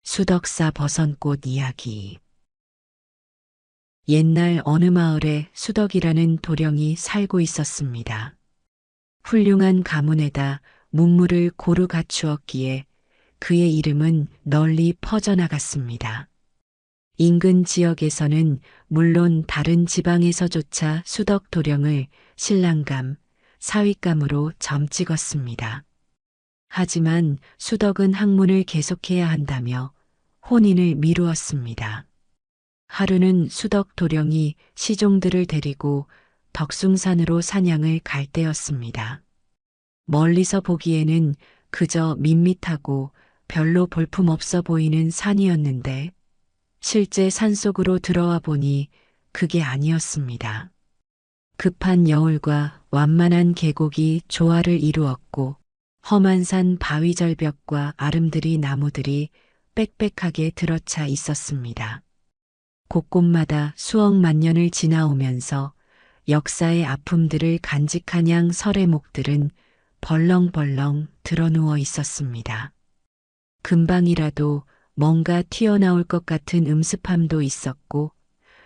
수덕사 버선꽃 이야기. 옛날 어느 마을에 수덕이라는 도령이 살고 있었습니다. 훌륭한 가문에다 문물을 고루 갖추었기에 그의 이름은 널리 퍼져나갔습니다. 인근 지역에서는 물론 다른 지방에서조차 수덕 도령을 신랑감, 사윗감으로 점찍었습니다. 하지만 수덕은 학문을 계속해야 한다며 혼인을 미루었습니다. 하루는 수덕 도령이 시종들을 데리고 덕숭산으로 사냥을 갈 때였습니다. 멀리서 보기에는 그저 밋밋하고 별로 볼품없어 보이는 산이었는데 실제 산속으로 들어와 보니 그게 아니었습니다. 급한 여울과 완만한 계곡이 조화를 이루었고 험한 산 바위 절벽과 아름드리 나무들이 빽빽하게 들어차 있었습니다. 곳곳마다 수억 만년을 지나오면서 역사의 아픔들을 간직한 양 설의목들은 벌렁벌렁 드러누워 있었습니다. 금방이라도 뭔가 튀어나올 것 같은 음습함도 있었고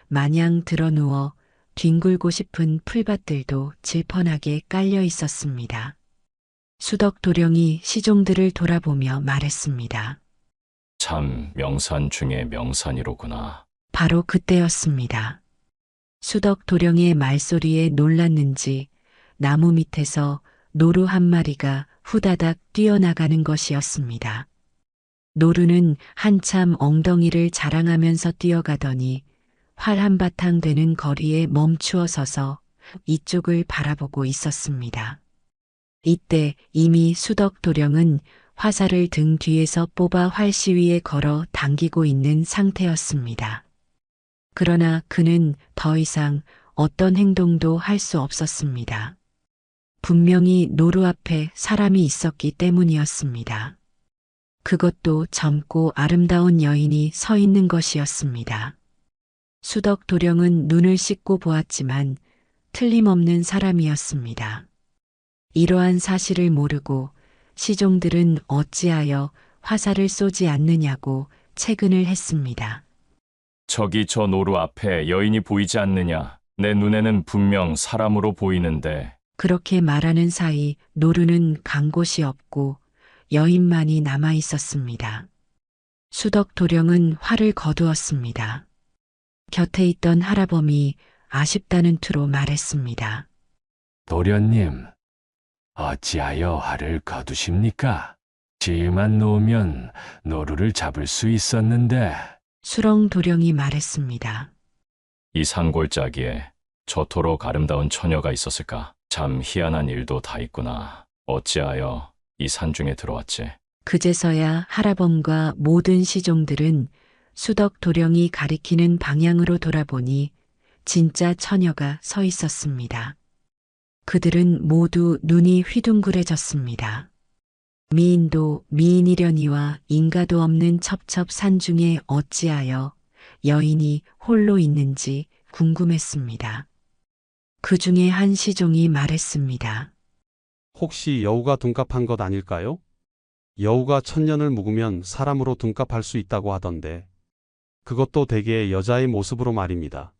마냥 드러누워 뒹굴고 싶은 풀밭들도 질펀하게 깔려 있었습니다. 수덕 도령이 시종들을 돌아보며 말했습니다. 참 명산 중에 명산이로구나. 바로 그때였습니다. 수덕 도령의 말소리에 놀랐는지 나무 밑에서 노루 한 마리가 후다닥 뛰어나가는 것이었습니다. 노루는 한참 엉덩이를 자랑하면서 뛰어가더니 활 한바탕 되는 거리에 멈추어 서서 이쪽을 바라보고 있었습니다. 이때 이미 수덕 도령은 화살을 등 뒤에서 뽑아 활시 위에 걸어 당기고 있는 상태였습니다. 그러나 그는 더 이상 어떤 행동도 할 수 없었습니다. 분명히 노루 앞에 사람이 있었기 때문이었습니다. 그것도 젊고 아름다운 여인이 서 있는 것이었습니다. 수덕 도령은 눈을 씻고 보았지만 틀림없는 사람이었습니다. 이러한 사실을 모르고 시종들은 어찌하여 화살을 쏘지 않느냐고 채근을 했습니다. 저기 저 노루 앞에 여인이 보이지 않느냐? 내 눈에는 분명 사람으로 보이는데. 그렇게 말하는 사이 노루는 간 곳이 없고 여인만이 남아 있었습니다. 수덕 도령은 활을 거두었습니다. 곁에 있던 할아범이 아쉽다는 투로 말했습니다. 도련님, 어찌하여 활을 거두십니까? 지만 놓으면 노루를 잡을 수 있었는데. 수렁 도령이 말했습니다. 이 산골짜기에 저토록 아름다운 처녀가 있었을까? 참 희한한 일도 다 있구나. 어찌하여 이 산중에 들어왔지? 그제서야 할아범과 모든 시종들은 수덕 도령이 가리키는 방향으로 돌아보니 진짜 처녀가 서 있었습니다. 그들은 모두 눈이 휘둥그레졌습니다. 미인도 미인이려니와 인가도 없는 첩첩산 중에 어찌하여 여인이 홀로 있는지 궁금했습니다. 그 중에 한 시종이 말했습니다. 혹시 여우가 둔갑한 것 아닐까요? 여우가 천년을 묵으면 사람으로 둔갑할 수 있다고 하던데 그것도 대개 여자의 모습으로 말입니다.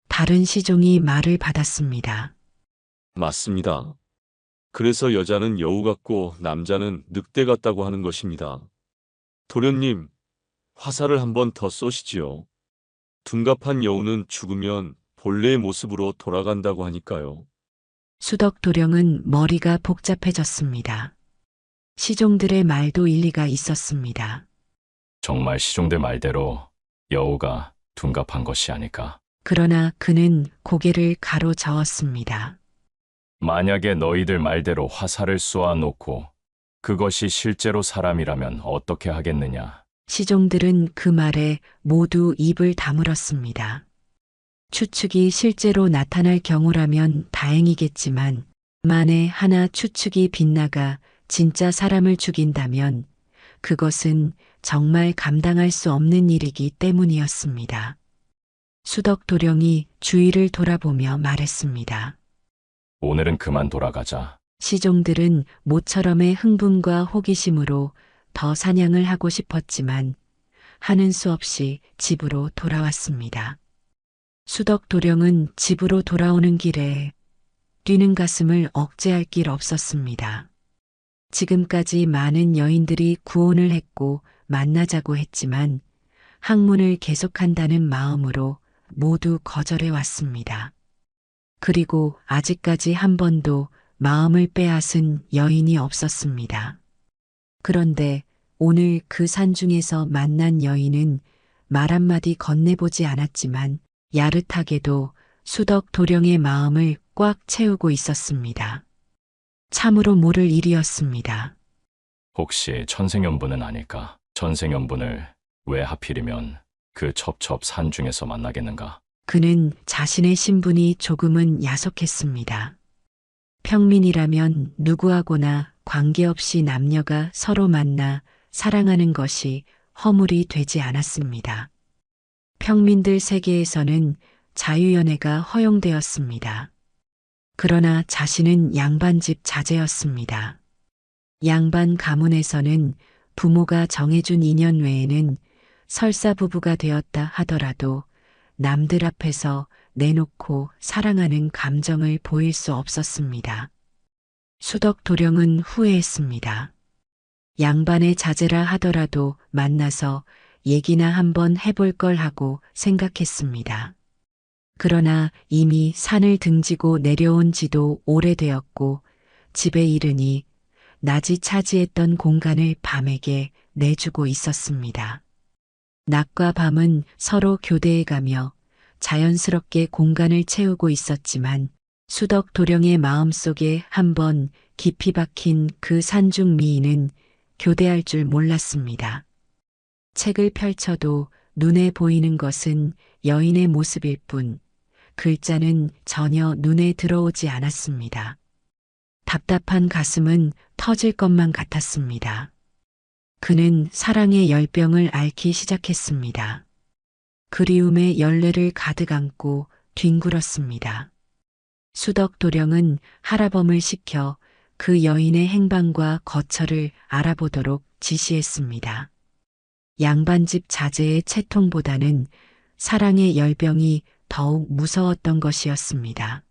다른 시종이 말을 받았습니다. 맞습니다. 그래서 여자는 여우 같고 남자는 늑대 같다고 하는 것입니다. 도련님, 화살을 한 번 더 쏘시지요. 둔갑한 여우는 죽으면 본래의 모습으로 돌아간다고 하니까요. 수덕 도령은 머리가 복잡해졌습니다. 시종들의 말도 일리가 있었습니다. 정말 시종들 말대로 여우가 둔갑한 것이 아닐까? 그러나 그는 고개를 가로저었습니다. 만약에 너희들 말대로 화살을 쏘아 놓고 그것이 실제로 사람이라면 어떻게 하겠느냐? 시종들은 그 말에 모두 입을 다물었습니다. 추측이 실제로 나타날 경우라면 다행이겠지만 만에 하나 추측이 빗나가 진짜 사람을 죽인다면 그것은 정말 감당할 수 없는 일이기 때문이었습니다. 수덕 도령이 주위를 돌아보며 말했습니다. 오늘은 그만 돌아가자. 시종들은 모처럼의 흥분과 호기심으로 더 사냥을 하고 싶었지만 하는 수 없이 집으로 돌아왔습니다. 수덕 도령은 집으로 돌아오는 길에 뛰는 가슴을 억제할 길 없었습니다. 지금까지 많은 여인들이 구혼을 했고 만나자고 했지만 학문을 계속한다는 마음으로 모두 거절해 왔습니다. 그리고 아직까지 한 번도 마음을 빼앗은 여인이 없었습니다. 그런데 오늘 그 산중에서 만난 여인은 말 한마디 건네보지 않았지만 야릇하게도 수덕 도령의 마음을 꽉 채우고 있었습니다. 참으로 모를 일이었습니다. 혹시 천생연분은 아닐까? 천생연분을 왜 하필이면 그 첩첩 산중에서 만나겠는가? 그는 자신의 신분이 조금은 야속했습니다. 평민이라면 누구하고나 관계없이 남녀가 서로 만나 사랑하는 것이 허물이 되지 않았습니다. 평민들 세계에서는 자유연애가 허용되었습니다. 그러나 자신은 양반집 자제였습니다. 양반 가문에서는 부모가 정해준 인연 외에는 설사 부부가 되었다 하더라도 남들 앞에서 내놓고 사랑하는 감정을 보일 수 없었습니다. 수덕 도령은 후회했습니다. 양반의 자제라 하더라도 만나서 얘기나 한번 해볼 걸 하고 생각했습니다. 그러나 이미 산을 등지고 내려온 지도 오래되었고 집에 이르니 낮이 차지했던 공간을 밤에게 내주고 있었습니다. 낮과 밤은 서로 교대해가며 자연스럽게 공간을 채우고 있었지만 수덕 도령의 마음속에 한번 깊이 박힌 그 산중 미인은 교대할 줄 몰랐습니다. 책을 펼쳐도 눈에 보이는 것은 여인의 모습일 뿐 글자는 전혀 눈에 들어오지 않았습니다. 답답한 가슴은 터질 것만 같았습니다. 그는 사랑의 열병을 앓기 시작했습니다. 그리움의 열매를 가득 안고 뒹굴었습니다. 수덕 도령은 하라범을 시켜 그 여인의 행방과 거처를 알아보도록 지시했습니다. 양반집 자제의 채통보다는 사랑의 열병이 더욱 무서웠던 것이었습니다.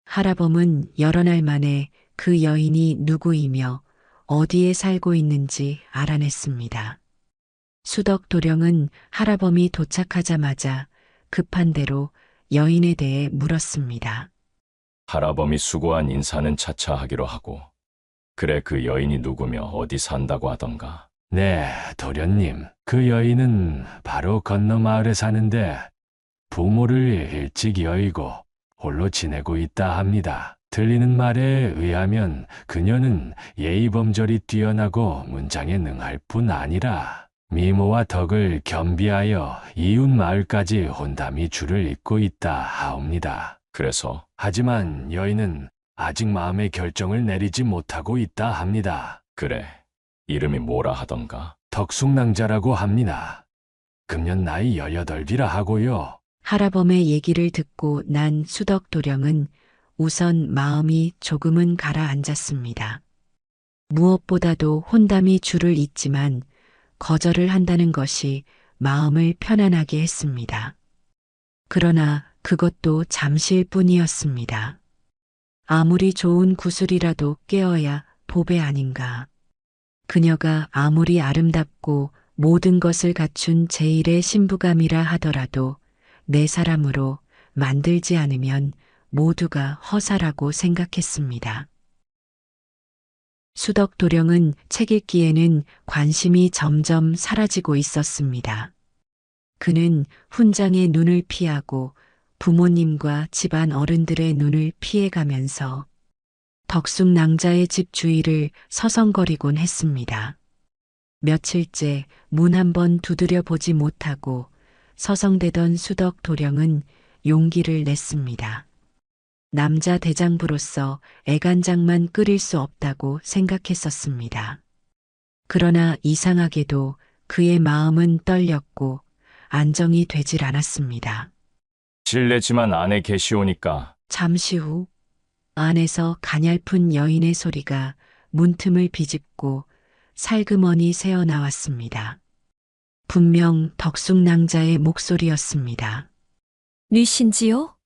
하라범은 여러 날 만에 그 여인이 누구이며 어디에 살고 있는지 알아냈습니다. 수덕 도령은 하라범이 도착하자마자 급한 대로 여인에 대해 물었습니다. 하라범이 수고한 인사는 차차 하기로 하고, 그래 그 여인이 누구며 어디 산다고 하던가? 네, 도련님. 그 여인은 바로 건너 마을에 사는데 부모를 일찍 여의고 홀로 지내고 있다 합니다. 들리는 말에 의하면 그녀는 예의범절이 뛰어나고 문장에 능할 뿐 아니라 미모와 덕을 겸비하여 이웃 마을까지 혼담이 줄을 잇고 있다 하옵니다. 그래서 하지만 여인은 아직 마음의 결정을 내리지 못하고 있다 합니다. 그래, 이름이 뭐라 하던가? 덕숙낭자라고 합니다. 금년 나이 18이라 하고요. 하라범의 얘기를 듣고 난 수덕 도령은 우선 마음이 조금은 가라앉았습니다. 무엇보다도 혼담이 줄을 잇지만 거절을 한다는 것이 마음을 편안하게 했습니다. 그러나 그것도 잠시일 뿐이었습니다. 아무리 좋은 구슬이라도 깨어야 보배 아닌가. 그녀가 아무리 아름답고 모든 것을 갖춘 제1의 신부감이라 하더라도 내 사람으로 만들지 않으면 모두가 허사라고 생각했습니다. 수덕 도령은 책 읽기에는 관심이 점점 사라지고 있었습니다. 그는 훈장의 눈을 피하고 부모님과 집안 어른들의 눈을 피해가면서 덕숙낭자의 집 주위를 서성거리곤 했습니다. 며칠째 문 한번 두드려 보지 못하고 서성대던 수덕 도령은 용기를 냈습니다. 남자 대장부로서 애간장만 끓일 수 없다고 생각했었습니다. 그러나 이상하게도 그의 마음은 떨렸고 안정이 되질 않았습니다. 실례지만 안에 계시오니까. 잠시 후 안에서 가냘픈 여인의 소리가 문틈을 비집고 살그머니 새어 나왔습니다. 분명 덕숙낭자의 목소리였습니다. 뉘신지요?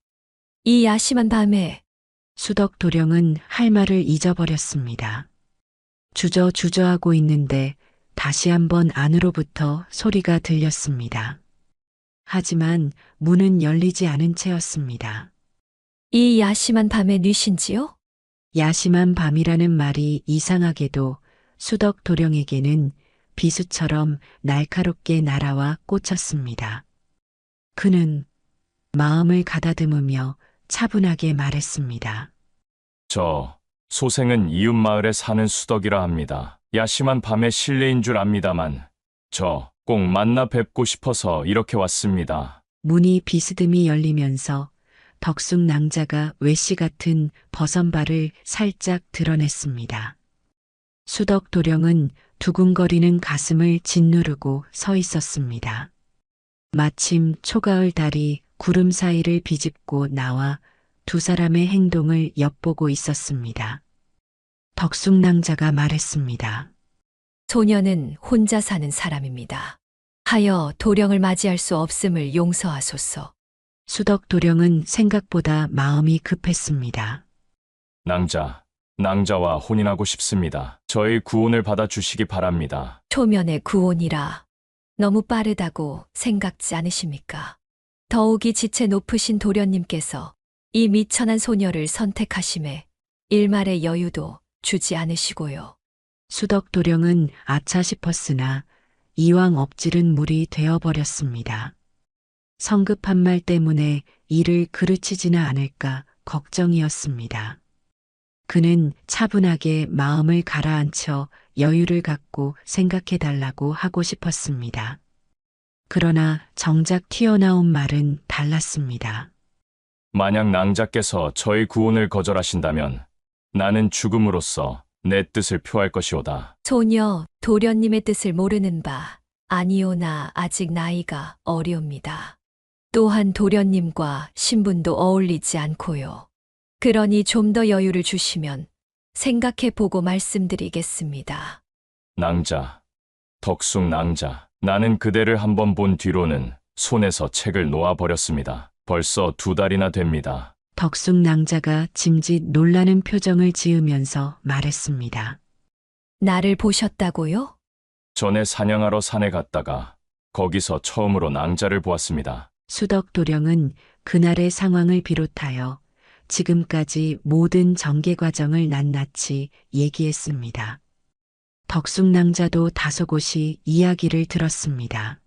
이 야심한 밤에 수덕도령은 할 말을 잊어버렸습니다. 주저주저하고 있는데 다시 한번 안으로부터 소리가 들렸습니다. 하지만 문은 열리지 않은 채였습니다. 이 야심한 밤에 뉘신지요? 야심한 밤이라는 말이 이상하게도 수덕도령에게는 비수처럼 날카롭게 날아와 꽂혔습니다. 그는 마음을 가다듬으며 차분하게 말했습니다. 저 소생은 이웃마을에 사는 수덕이라 합니다. 야심한 밤에 실례인 줄 압니다만 저 꼭 만나 뵙고 싶어서 이렇게 왔습니다. 문이 비스듬히 열리면서 덕숙낭자가 외씨 같은 버선발을 살짝 드러냈습니다. 수덕도령은 두근거리는 가슴을 짓누르고 서 있었습니다. 마침 초가을 달이 구름 사이를 비집고 나와 두 사람의 행동을 엿보고 있었습니다. 덕숙낭자가 말했습니다. 소녀는 혼자 사는 사람입니다. 하여 도령을 맞이할 수 없음을 용서하소서. 수덕도령은 생각보다 마음이 급했습니다. 낭자와 혼인하고 싶습니다. 저의 구혼을 받아주시기 바랍니다. 초면의 구원이라 너무 빠르다고 생각지 않으십니까? 더욱이 지체 높으신 도련님께서 이 미천한 소녀를 선택하심에 일말의 여유도 주지 않으시고요. 수덕도령은 아차 싶었으나 이왕 엎질은 물이 되어버렸습니다. 성급한 말 때문에 이를 그르치지는 않을까 걱정이었습니다. 그는 차분하게 마음을 가라앉혀 여유를 갖고 생각해달라고 하고 싶었습니다. 그러나 정작 튀어나온 말은 달랐습니다. 만약 낭자께서 저의 구혼을 거절하신다면 나는 죽음으로써 내 뜻을 표할 것이오다. 소녀 도련님의 뜻을 모르는 바 아니오나 아직 나이가 어리옵니다. 또한 도련님과 신분도 어울리지 않고요. 그러니 좀 더 여유를 주시면 생각해보고 말씀드리겠습니다. 덕숙낭자. 나는 그대를 한번 본 뒤로는 손에서 책을 놓아버렸습니다. 벌써 2달이나 됩니다. 덕숙낭자가 짐짓 놀라는 표정을 지으면서 말했습니다. 나를 보셨다고요? 전에 사냥하러 산에 갔다가 거기서 처음으로 낭자를 보았습니다. 수덕도령은 그날의 상황을 비롯하여 지금까지 모든 전개 과정을 낱낱이 얘기했습니다. 덕숙낭자도 다소곳이 이야기를 들었습니다.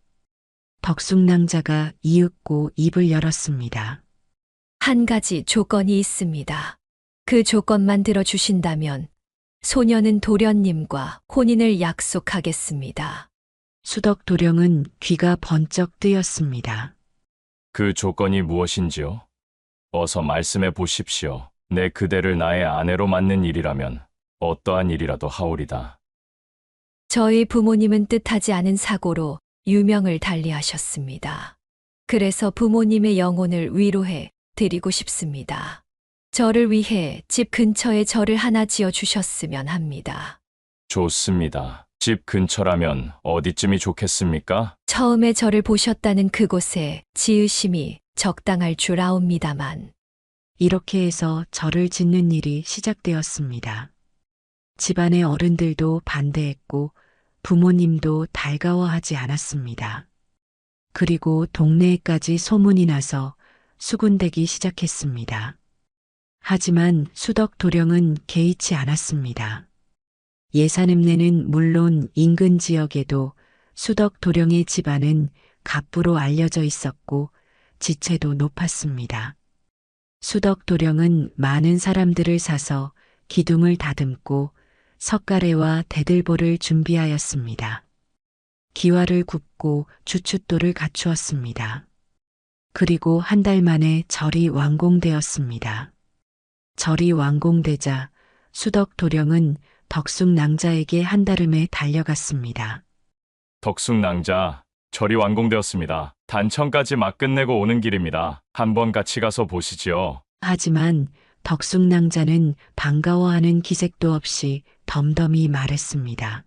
덕숙낭자가 이윽고 입을 열었습니다. 한 가지 조건이 있습니다. 그 조건만 들어주신다면 소녀는 도련님과 혼인을 약속하겠습니다. 수덕도령은 귀가 번쩍 뜨였습니다. 그 조건이 무엇인지요? 어서 말씀해 보십시오. 내 그대를 나의 아내로 맞는 일이라면 어떠한 일이라도 하오리다. 저희 부모님은 뜻하지 않은 사고로 유명을 달리하셨습니다. 그래서 부모님의 영혼을 위로해 드리고 싶습니다. 저를 위해 집 근처에 절을 하나 지어 주셨으면 합니다. 좋습니다. 집 근처라면 어디쯤이 좋겠습니까? 처음에 저를 보셨다는 그곳에 지으심이 적당할 줄 아옵니다만 이렇게 해서 절을 짓는 일이 시작되었습니다. 집안의 어른들도 반대했고 부모님도 달가워하지 않았습니다. 그리고 동네에까지 소문이 나서 수군대기 시작했습니다. 하지만 수덕도령은 개의치 않았습니다. 예산읍내는 물론 인근 지역에도 수덕도령의 집안은 갑부로 알려져 있었고 지체도 높았습니다. 수덕도령은 많은 사람들을 사서 기둥을 다듬고 석가래와 대들보를 준비하였습니다. 기와를 굽고 주춧돌을 갖추었습니다. 그리고 한 달 만에 절이 완공되었습니다. 절이 완공되자 수덕도령은 덕숙낭자에게 한달음에 달려갔습니다. 덕숙낭자, 절이 완공되었습니다. 단청까지 막 끝내고 오는 길입니다. 한번 같이 가서 보시지요. 하지만 덕숙낭자는 반가워하는 기색도 없이 덤덤히 말했습니다.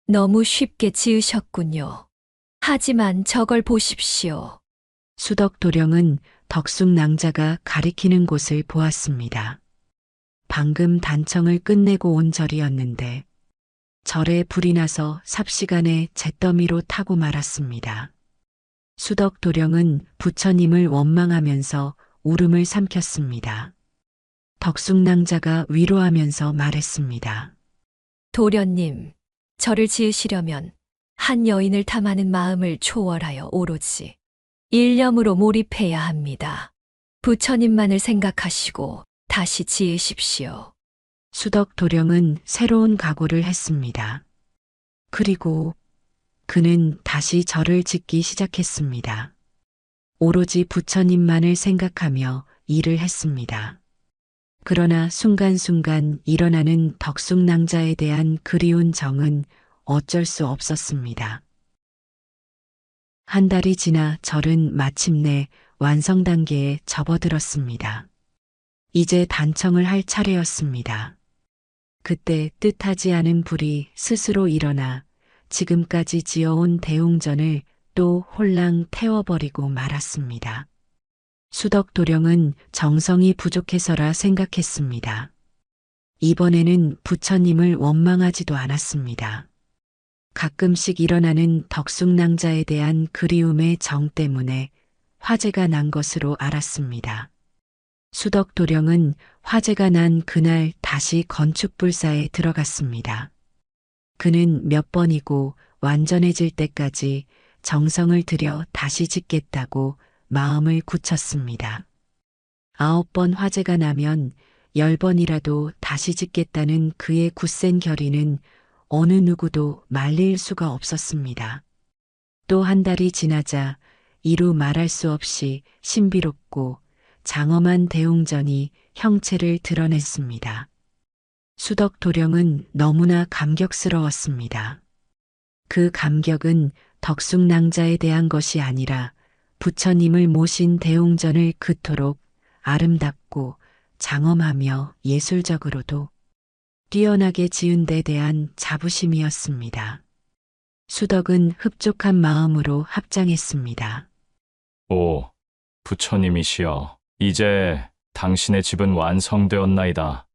너무 쉽게 지으셨군요. 하지만 저걸 보십시오. 수덕도령은 덕숙낭자가 가리키는 곳을 보았습니다. 방금 단청을 끝내고 온 절이었는데 절에 불이 나서 삽시간에 잿더미로 타고 말았습니다. 수덕도령은 부처님을 원망하면서 울음을 삼켰습니다. 덕숙낭자가 위로하면서 말했습니다. 도련님, 저를 지으시려면 한 여인을 탐하는 마음을 초월하여 오로지 일념으로 몰입해야 합니다. 부처님만을 생각하시고 다시 지으십시오. 수덕도령은 새로운 각오를 했습니다. 그리고 그는 다시 절을 짓기 시작했습니다. 오로지 부처님만을 생각하며 일을 했습니다. 그러나 순간순간 일어나는 덕숙낭자에 대한 그리운 정은 어쩔 수 없었습니다. 한 달이 지나 절은 마침내 완성 단계에 접어들었습니다. 이제 단청을 할 차례였습니다. 그때 뜻하지 않은 불이 스스로 일어나 지금까지 지어온 대웅전을 또 홀랑 태워버리고 말았습니다. 수덕도령은 정성이 부족해서라 생각했습니다. 이번에는 부처님을 원망하지도 않았습니다. 가끔씩 일어나는 덕숙낭자에 대한 그리움의 정 때문에 화재가 난 것으로 알았습니다. 수덕도령은 화재가 난 그날 다시 건축불사에 들어갔습니다. 그는 몇 번이고 완전해질 때까지 정성을 들여 다시 짓겠다고 마음을 굳혔습니다. 9번 화재가 나면 10번이라도 다시 짓겠다는 그의 굳센 결의는 어느 누구도 말릴 수가 없었습니다. 또 한 달이 지나자 이루 말할 수 없이 신비롭고 장엄한 대웅전이 형체를 드러냈습니다. 수덕도령은 너무나 감격스러웠습니다. 그 감격은 덕숙낭자에 대한 것이 아니라 부처님을 모신 대웅전을 그토록 아름답고 장엄하며 예술적으로도 뛰어나게 지은 데 대한 자부심이었습니다. 수덕은 흡족한 마음으로 합장했습니다. 오, 부처님이시여, 이제 당신의 집은 완성되었나이다.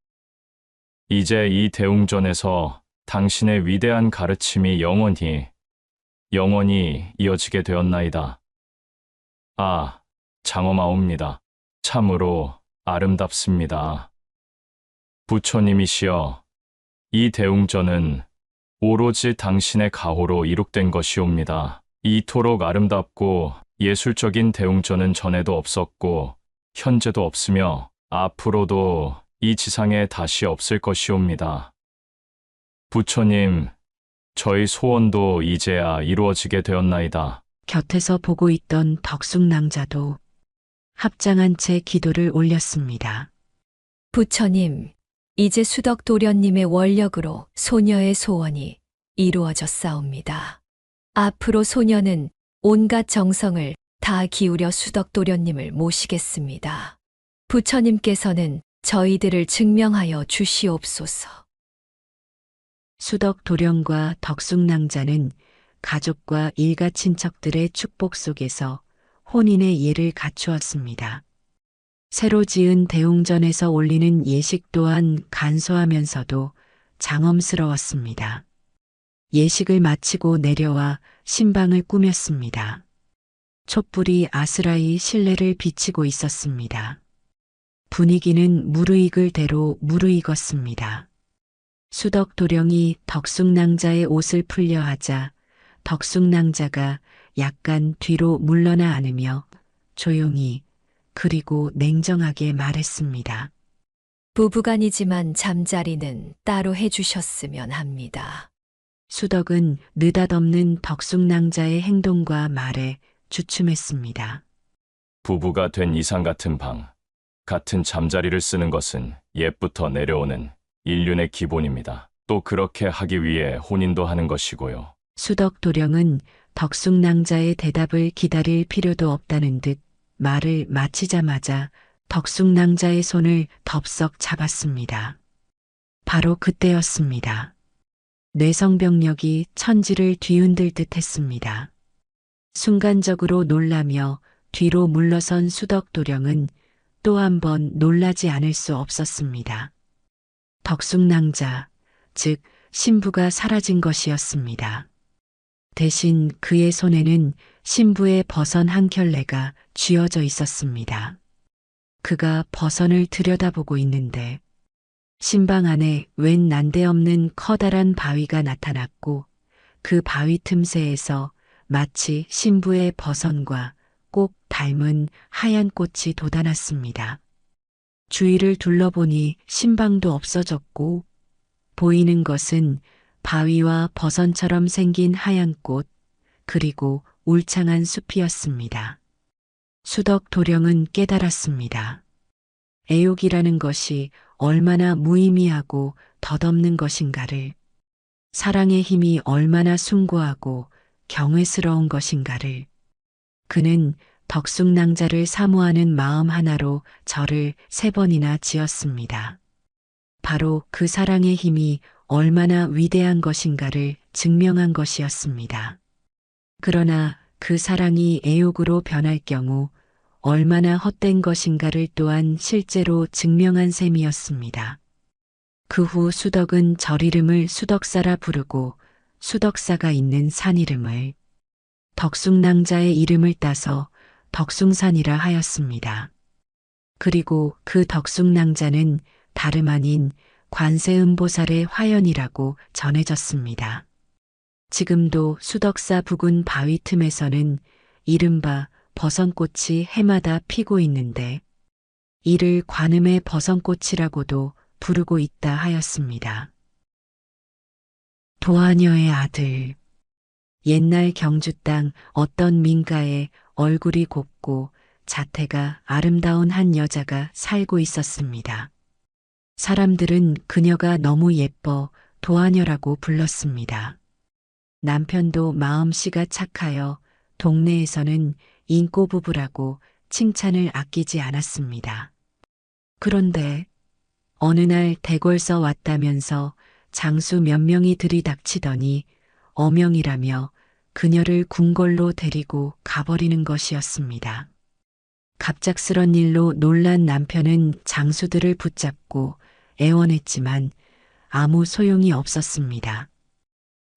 이제 이 대웅전에서 당신의 위대한 가르침이 영원히 이어지게 되었나이다. 아, 장엄하옵니다. 참으로 아름답습니다. 부처님이시여, 이 대웅전은 오로지 당신의 가호로 이룩된 것이옵니다. 이토록 아름답고 예술적인 대웅전은 전에도 없었고 현재도 없으며 앞으로도 이 지상에 다시 없을 것이옵니다. 부처님, 저희 소원도 이제야 이루어지게 되었나이다. 곁에서 보고 있던 덕숙낭자도 합장한 채 기도를 올렸습니다. 부처님, 이제 수덕도련님의 원력으로 소녀의 소원이 이루어졌사옵니다. 앞으로 소녀는 온갖 정성을 다 기울여 수덕도련님을 모시겠습니다. 부처님께서는 저희들을 증명하여 주시옵소서. 수덕도령과 덕숙낭자는 가족과 일가 친척들의 축복 속에서 혼인의 예를 갖추었습니다. 새로 지은 대웅전에서 올리는 예식 또한 간소하면서도 장엄스러웠습니다. 예식을 마치고 내려와 신방을 꾸몄습니다. 촛불이 아스라이 실내를 비치고 있었습니다. 분위기는 무르익을 대로 무르익었습니다. 수덕도령이 덕숙낭자의 옷을 풀려 하자 덕숙낭자가 약간 뒤로 물러나 안으며 조용히 그리고 냉정하게 말했습니다. 부부간이지만 잠자리는 따로 해주셨으면 합니다. 수덕은 느닷없는 덕숙낭자의 행동과 말에 주춤했습니다. 부부가 된 이상 같은 방, 같은 잠자리를 쓰는 것은 옛부터 내려오는 인륜의 기본입니다. 또 그렇게 하기 위해 혼인도 하는 것이고요. 수덕도령은 덕숙낭자의 대답을 기다릴 필요도 없다는 듯 말을 마치자마자 덕숙낭자의 손을 덥석 잡았습니다. 바로 그때였습니다. 뇌성병력이 천지를 뒤흔들 듯 했습니다. 순간적으로 놀라며 뒤로 물러선 수덕도령은 또 한 번 놀라지 않을 수 없었습니다. 덕숙낭자, 즉 신부가 사라진 것이었습니다. 대신 그의 손에는 신부의 버선 한 켤레가 쥐어져 있었습니다. 그가 버선을 들여다보고 있는데 신방 안에 웬 난데없는 커다란 바위가 나타났고 그 바위 틈새에서 마치 신부의 버선과 꼭 닮은 하얀 꽃이 돋아났습니다. 주위를 둘러보니 신방도 없어졌고 보이는 것은 바위와 버선처럼 생긴 하얀 꽃 그리고 울창한 숲이었습니다. 수덕 도령은 깨달았습니다. 애욕이라는 것이 얼마나 무의미하고 덧없는 것인가를, 사랑의 힘이 얼마나 숭고하고 경외스러운 것인가를, 그는 덕숙낭자를 사모하는 마음 하나로 절을 3번이나 지었습니다. 바로 그 사랑의 힘이 얼마나 위대한 것인가를 증명한 것이었습니다. 그러나 그 사랑이 애욕으로 변할 경우 얼마나 헛된 것인가를 또한 실제로 증명한 셈이었습니다. 그 후 수덕은 절 이름을 수덕사라 부르고 수덕사가 있는 산 이름을 덕숙낭자의 이름을 따서 덕숭산이라 하였습니다. 그리고 그 덕숙낭자는 다름 아닌 관세음보살의 화연이라고 전해졌습니다. 지금도 수덕사 부근 바위 틈에서는 이른바 버선꽃이 해마다 피고 있는데 이를 관음의 버선꽃이라고도 부르고 있다 하였습니다. 도하녀의 아들. 옛날 경주 땅 어떤 민가에 얼굴이 곱고 자태가 아름다운 한 여자가 살고 있었습니다. 사람들은 그녀가 너무 예뻐 도하녀라고 불렀습니다. 남편도 마음씨가 착하여 동네에서는 인꼬 부부라고 칭찬을 아끼지 않았습니다. 그런데 어느 날 대궐서 왔다면서 장수 몇 명이 들이닥치더니 어명이라며 그녀를 궁궐로 데리고 가버리는 것이었습니다. 갑작스런 일로 놀란 남편은 장수들을 붙잡고 애원했지만 아무 소용이 없었습니다.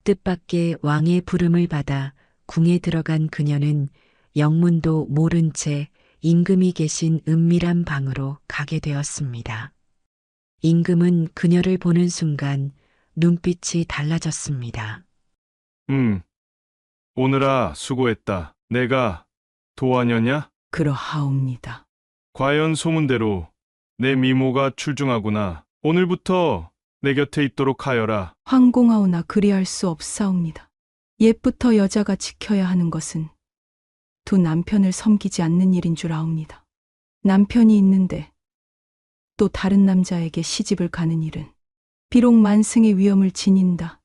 뜻밖의 왕의 부름을 받아 궁에 들어간 그녀는 영문도 모른 채 임금이 계신 은밀한 방으로 가게 되었습니다. 임금은 그녀를 보는 순간 눈빛이 달라졌습니다. 오늘아 수고했다. 내가 도하녀냐? 그러하옵니다. 과연 소문대로 내 미모가 출중하구나. 오늘부터 내 곁에 있도록 하여라. 황공하오나 그리할 수 없사옵니다. 옛부터 여자가 지켜야 하는 것은 두 남편을 섬기지 않는 일인 줄 아옵니다. 남편이 있는데 또 다른 남자에게 시집을 가는 일은 비록 만승의 위험을 지닌다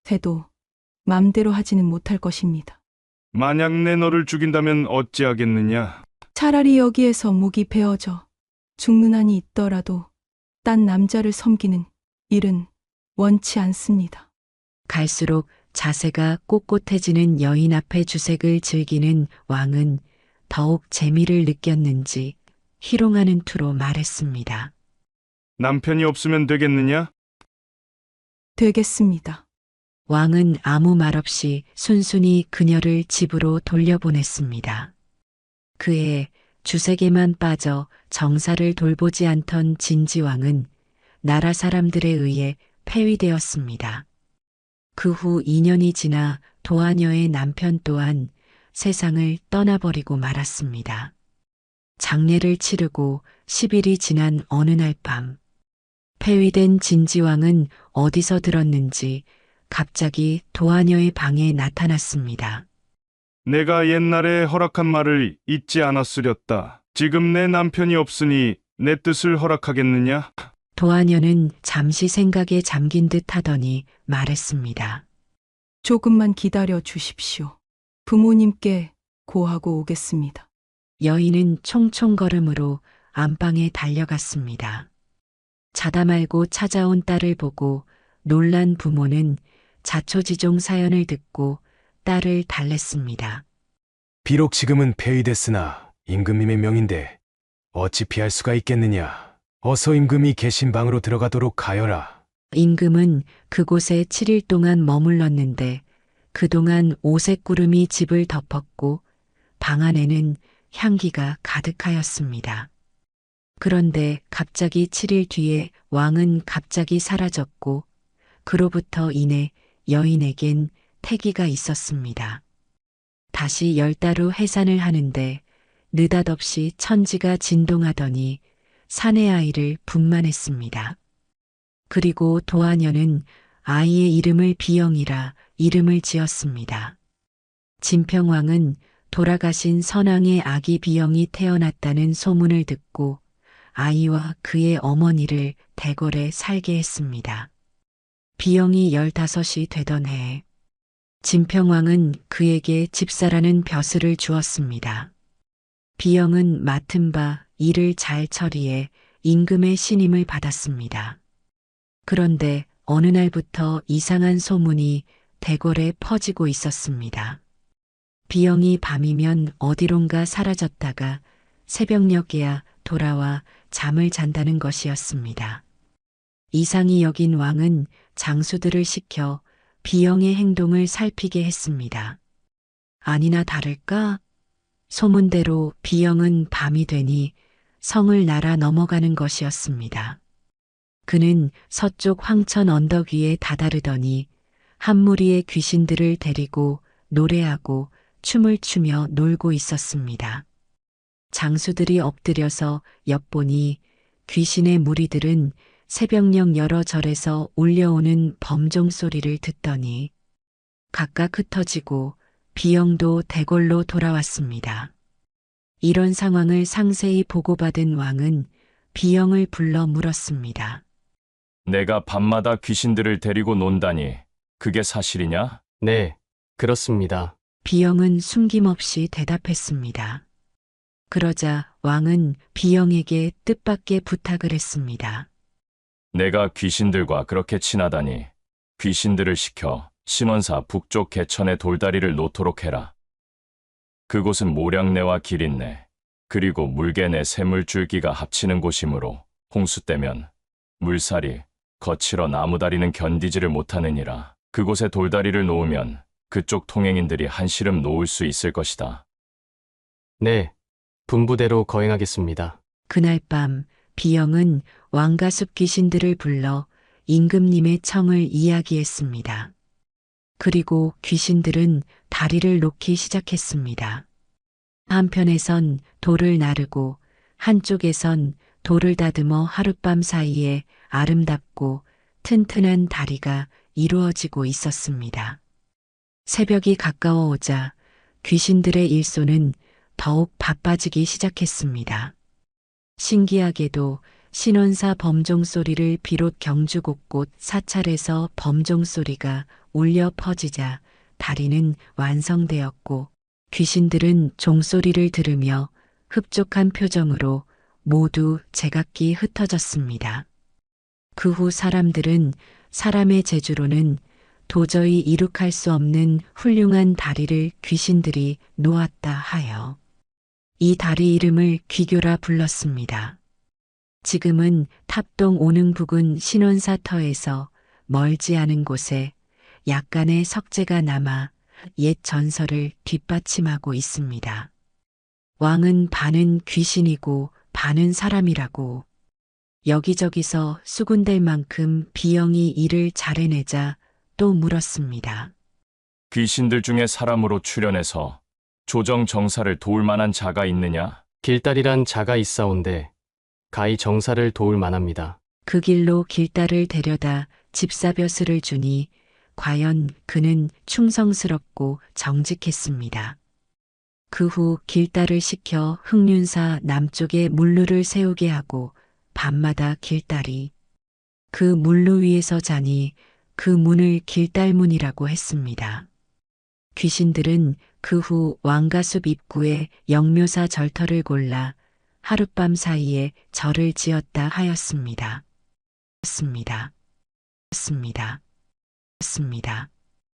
해도 맘대로 하지는 못할 것입니다. 만약 내 너를 죽인다면 어찌하겠느냐? 차라리 여기에서 목이 베어져 죽는 한이 있더라도 딴 남자를 섬기는 일은 원치 않습니다. 갈수록 자세가 꼿꼿해지는 여인 앞에 주색을 즐기는 왕은 더욱 재미를 느꼈는지 희롱하는 투로 말했습니다. 남편이 없으면 되겠느냐? 되겠습니다. 왕은 아무 말 없이 순순히 그녀를 집으로 돌려보냈습니다. 그의 주색에만 빠져 정사를 돌보지 않던 진지왕은 나라 사람들에 의해 폐위되었습니다. 그 후 2년이 지나 도하녀의 남편 또한 세상을 떠나버리고 말았습니다. 장례를 치르고 10일이 지난 어느 날 밤, 폐위된 진지왕은 어디서 들었는지 갑자기 도하녀의 방에 나타났습니다. 내가 옛날에 허락한 말을 잊지 않았으렸다. 지금 내 남편이 없으니 내 뜻을 허락하겠느냐? 도하녀는 잠시 생각에 잠긴 듯 하더니 말했습니다. 조금만 기다려 주십시오. 부모님께 고하고 오겠습니다. 여인은 총총걸음으로 안방에 달려갔습니다. 자다 말고 찾아온 딸을 보고 놀란 부모는 자초지종 사연을 듣고 딸을 달랬습니다. 비록 지금은 폐위됐으나 임금님의 명인데 어찌 피할 수가 있겠느냐. 어서 임금이 계신 방으로 들어가도록 하여라. 임금은 그곳에 7일 동안 머물렀는데 그동안 오색 구름이 집을 덮었고 방 안에는 향기가 가득하였습니다. 그런데 갑자기 7일 뒤에 왕은 갑자기 사라졌고 그로부터 이내 여인에겐 태기가 있었습니다. 다시 10달 후 해산을 하는데 느닷없이 천지가 진동하더니 사내 아이를 분만했습니다. 그리고 도하녀는 아이의 이름을 비영이라 이름을 지었습니다. 진평왕은 돌아가신 선왕의 아기 비영이 태어났다는 소문을 듣고 아이와 그의 어머니를 대궐에 살게 했습니다. 비영이 15이 되던 해에 진평왕은 그에게 집사라는 벼슬을 주었습니다. 비영은 맡은 바 일을 잘 처리해 임금의 신임을 받았습니다. 그런데 어느 날부터 이상한 소문이 대궐에 퍼지고 있었습니다. 비영이 밤이면 어디론가 사라졌다가 새벽녘에야 돌아와 잠을 잔다는 것이었습니다. 이상히 여긴 왕은 장수들을 시켜 비영의 행동을 살피게 했습니다. 아니나 다를까? 소문대로 비영은 밤이 되니 성을 날아 넘어가는 것이었습니다. 그는 서쪽 황천 언덕 위에 다다르더니 한 무리의 귀신들을 데리고 노래하고 춤을 추며 놀고 있었습니다. 장수들이 엎드려서 엿보니 귀신의 무리들은 새벽녘 여러 절에서 울려오는 범종 소리를 듣더니 각각 흩어지고 비영도 대궐로 돌아왔습니다. 이런 상황을 상세히 보고받은 왕은 비영을 불러 물었습니다. 내가 밤마다 귀신들을 데리고 논다니 그게 사실이냐? 네, 그렇습니다. 비영은 숨김없이 대답했습니다. 그러자 왕은 비영에게 뜻밖의 부탁을 했습니다. 내가 귀신들과 그렇게 친하다니 귀신들을 시켜 신원사 북쪽 개천의 돌다리를 놓도록 해라. 그곳은 모량내와 기린내 그리고 물개내 샘물줄기가 합치는 곳이므로 홍수 때면 물살이 거칠어 나무다리는 견디지를 못하느니라. 그곳에 돌다리를 놓으면 그쪽 통행인들이 한시름 놓을 수 있을 것이다. 네, 분부대로 거행하겠습니다. 그날 밤 비영은 왕과 숲 귀신들을 불러 임금님의 청을 이야기했습니다. 그리고 귀신들은 다리를 놓기 시작했습니다. 한편에선 돌을 나르고 한쪽에선 돌을 다듬어 하룻밤 사이에 아름답고 튼튼한 다리가 이루어지고 있었습니다. 새벽이 가까워 오자 귀신들의 일손은 더욱 바빠지기 시작했습니다. 신기하게도 신원사 범종 소리를 비롯 경주 곳곳 사찰에서 범종 소리가 울려 퍼지자 다리는 완성되었고 귀신들은 종소리를 들으며 흡족한 표정으로 모두 제각기 흩어졌습니다. 그 후 사람들은 사람의 재주로는 도저히 이룩할 수 없는 훌륭한 다리를 귀신들이 놓았다 하여 이 다리 이름을 귀교라 불렀습니다. 지금은 탑동 오능 부근 신원사터에서 멀지 않은 곳에 약간의 석재가 남아 옛 전설을 뒷받침하고 있습니다. 왕은 반은 귀신이고 반은 사람이라고 여기저기서 수군될 만큼 비영이 일을 잘 해내자 또 물었습니다. 귀신들 중에 사람으로 출현해서 조정 정사를 도울 만한 자가 있느냐? 길다리란 자가 있사온데 가히 정사를 도울 만합니다. 그 길로 길딸을 데려다 집사벼슬을 주니 과연 그는 충성스럽고 정직했습니다. 그 후 길딸을 시켜 흑륜사 남쪽에 물루를 세우게 하고 밤마다 길딸이 그 물루 위에서 자니 그 문을 길딸문이라고 했습니다. 귀신들은 그 후 왕가숲 입구에 영묘사 절터를 골라 하룻밤 사이에 절을 지었다 하였습니다. 습니다. 습니다. 습니다.